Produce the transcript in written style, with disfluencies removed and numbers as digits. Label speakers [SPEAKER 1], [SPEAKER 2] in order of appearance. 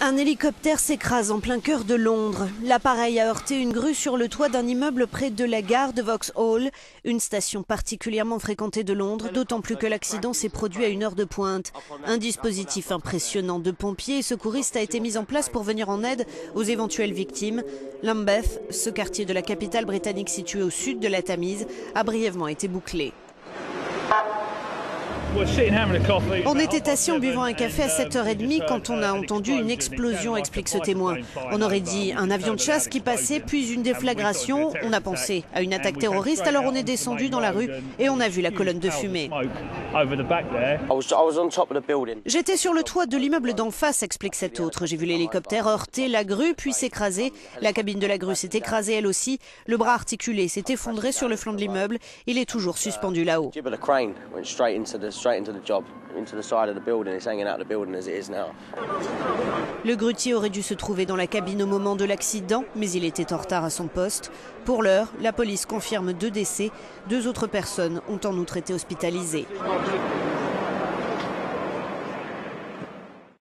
[SPEAKER 1] Un hélicoptère s'écrase en plein cœur de Londres. L'appareil a heurté une grue sur le toit d'un immeuble près de la gare de Vauxhall, une station particulièrement fréquentée de Londres, d'autant plus que l'accident s'est produit à une heure de pointe. Un dispositif impressionnant de pompiers et secouristes a été mis en place pour venir en aide aux éventuelles victimes. Lambeth, ce quartier de la capitale britannique situé au sud de la Tamise, a brièvement été bouclé. On était assis en buvant un café à 7h30 quand on a entendu une explosion, explique ce témoin. On aurait dit un avion de chasse qui passait, puis une déflagration. On a pensé à une attaque terroriste, alors on est descendu dans la rue et on a vu la colonne de fumée. J'étais sur le toit de l'immeuble d'en face, explique cet autre. J'ai vu l'hélicoptère heurter la grue puis s'écraser. La cabine de la grue s'est écrasée elle aussi. Le bras articulé s'est effondré sur le flanc de l'immeuble. Il est toujours suspendu là-haut. Le grutier aurait dû se trouver dans la cabine au moment de l'accident, mais il était en retard à son poste. Pour l'heure, la police confirme 2 décès. 2 autres personnes ont en outre été hospitalisées.